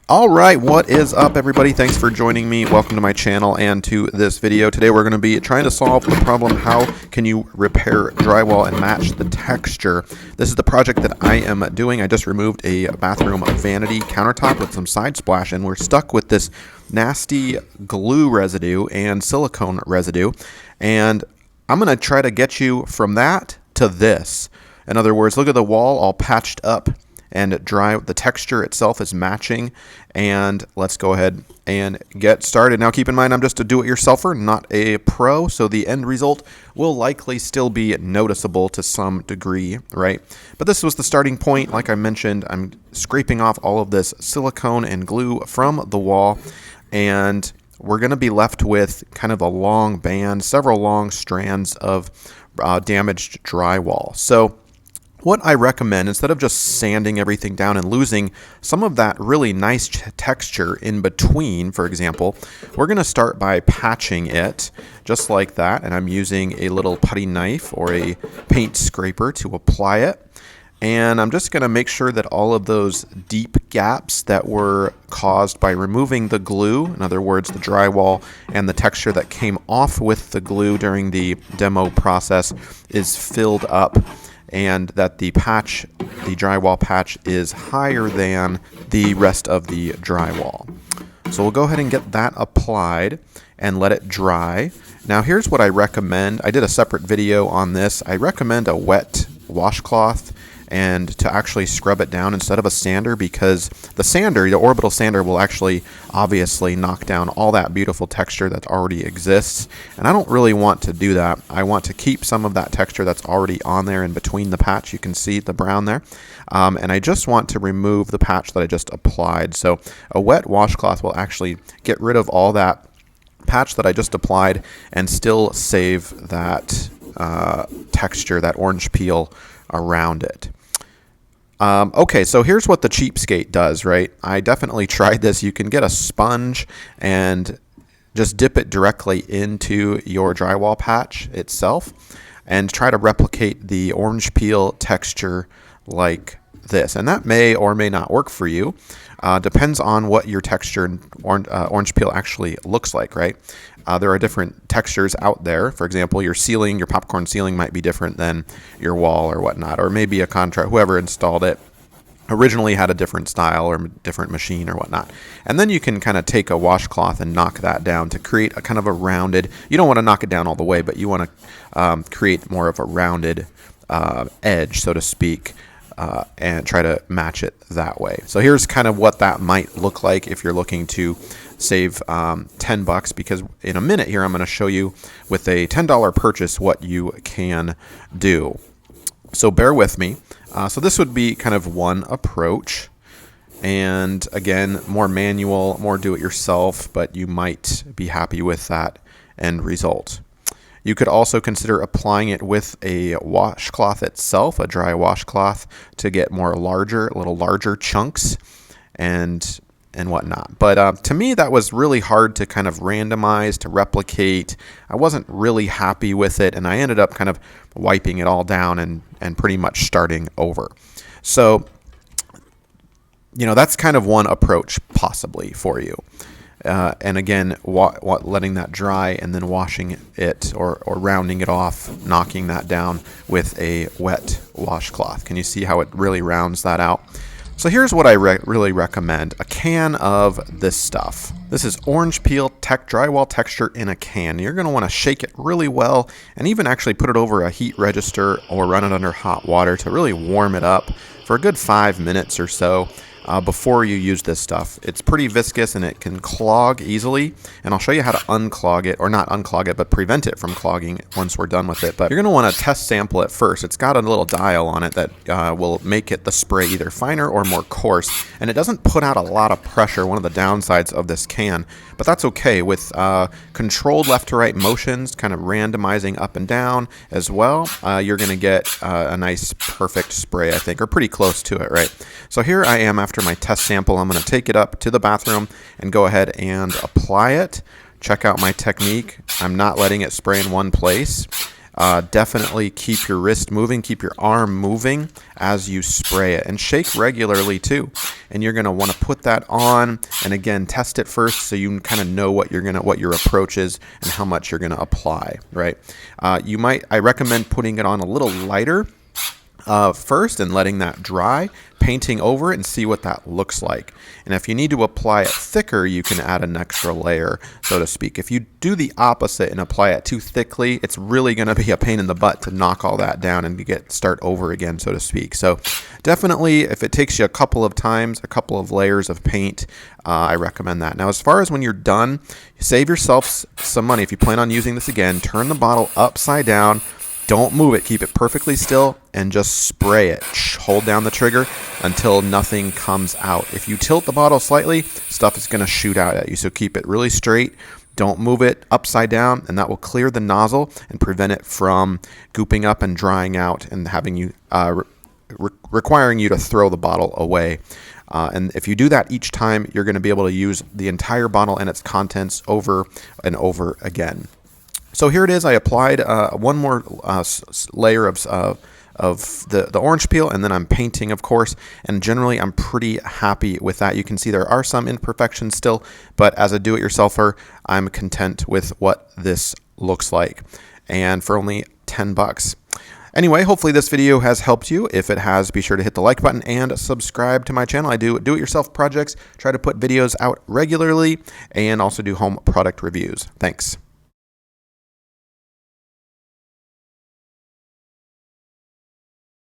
All right, what is up, everybody? Thanks for joining me. Welcome to my channel and to this video. Today we're going to be trying to solve the problem, how can you repair drywall and match the texture? This is the project that I am doing. I just removed a bathroom vanity countertop with some side splash, and we're stuck with this nasty glue residue and silicone residue. And I'm going to try to get you from that to this. In other words, look at the wall all patched up and dry. The texture itself is matching, and let's go ahead and get started. Now keep in mind, I'm just a do-it-yourselfer, not a pro, so the end result will likely still be noticeable to some degree, right? But this was the starting point. Like I mentioned, I'm scraping off all of this silicone and glue from the wall, and we're going to be left with kind of a long band, several long strands of damaged drywall. So what I recommend, instead of just sanding everything down and losing some of that really nice texture in between, for example, we're going to start by patching it just like that. And I'm using a little putty knife or a paint scraper to apply it. And I'm just going to make sure that all of those deep gaps that were caused by removing the glue, in other words, the drywall and the texture that came off with the glue during the demo process, is filled up, and that the drywall patch is higher than the rest of the drywall. So we'll go ahead and get that applied and let it dry. Now here's what I recommend. I did a separate video on this. I recommend a wet washcloth and to actually scrub it down instead of a sander, because the orbital sander, will actually obviously knock down all that beautiful texture that already exists. And I don't really want to do that. I want to keep some of that texture that's already on there in between the patch. You can see the brown there. And I just want to remove the patch that I just applied. So a wet washcloth will actually get rid of all that patch that I just applied and still save that texture, that orange peel around it. Okay, so here's what the cheapskate does, right? I definitely tried this. You can get a sponge and just dip it directly into your drywall patch itself and try to replicate the orange peel texture like this. And that may or may not work for you. Depends on what your texture orange peel actually looks like, right? There are different textures out there. For example, your ceiling, your popcorn ceiling might be different than your wall or whatnot, or maybe a contract, whoever installed it originally had a different style or different machine or whatnot. And then you can kind of take a washcloth and knock that down to create a kind of a rounded, you don't want to knock it down all the way, but you want to create more of a rounded edge, so to speak, and try to match it that way. So here's kind of what that might look like if you're looking to save $10, because in a minute here I'm going to show you with a $10 purchase what you can do. So bear with me. So this would be kind of one approach, and again, more manual, more do-it-yourself, but you might be happy with that end result. You could also consider applying it with a washcloth itself, a dry washcloth, to get a little larger chunks and whatnot. But to me, that was really hard to kind of randomize, to replicate. I wasn't really happy with it, and I ended up kind of wiping it all down and pretty much starting over. So, that's kind of one approach possibly for you. And again, letting that dry and then washing it or rounding it off, knocking that down with a wet washcloth. Can you see how it really rounds that out? So here's what I really recommend. A can of this stuff. This is orange peel drywall texture in a can. You're going to want to shake it really well and even actually put it over a heat register or run it under hot water to really warm it up for a good 5 minutes or so. Before you use this stuff. It's pretty viscous and it can clog easily, and I'll show you how to unclog it, or not unclog it, but prevent it from clogging once we're done with it. But you're going to want to test sample it first. It's got a little dial on it that will make the spray either finer or more coarse, and it doesn't put out a lot of pressure, one of the downsides of this can, but that's okay. With controlled left to right motions, kind of randomizing up and down as well, you're going to get a nice perfect spray, I think, or pretty close to it, right? So here I am after my test sample. I'm going to take it up to the bathroom and go ahead and apply it. Check out my technique. I'm not letting it spray in one place. Definitely keep your wrist moving, keep your arm moving as you spray it, and shake regularly too. And you're going to want to put that on, and again, test it first so you kind of know what your approach is and how much you're going to apply, right? I recommend putting it on a little lighter first and letting that dry, painting over it and see what that looks like. And if you need to apply it thicker, you can add an extra layer, so to speak. If you do the opposite and apply it too thickly, it's really going to be a pain in the butt to knock all that down and start over again, so to speak. So definitely, if it takes you a couple of times, a couple of layers of paint, I recommend that. Now, as far as when you're done, save yourself some money. If you plan on using this again, turn the bottle upside down. Don't move it. Keep it perfectly still and just spray it. Hold down the trigger until nothing comes out. If you tilt the bottle slightly, stuff is going to shoot out at you. So keep it really straight. Don't move it upside down, and that will clear the nozzle and prevent it from gooping up and drying out and having you requiring you to throw the bottle away. And if you do that each time, you're going to be able to use the entire bottle and its contents over and over again. So here it is. I applied one more layer of the orange peel, and then I'm painting, of course, and generally I'm pretty happy with that. You can see there are some imperfections still, but as a do-it-yourselfer, I'm content with what this looks like, and for only $10. Anyway, hopefully this video has helped you. If it has, be sure to hit the like button and subscribe to my channel. I do do-it-yourself projects, try to put videos out regularly, and also do home product reviews. Thanks.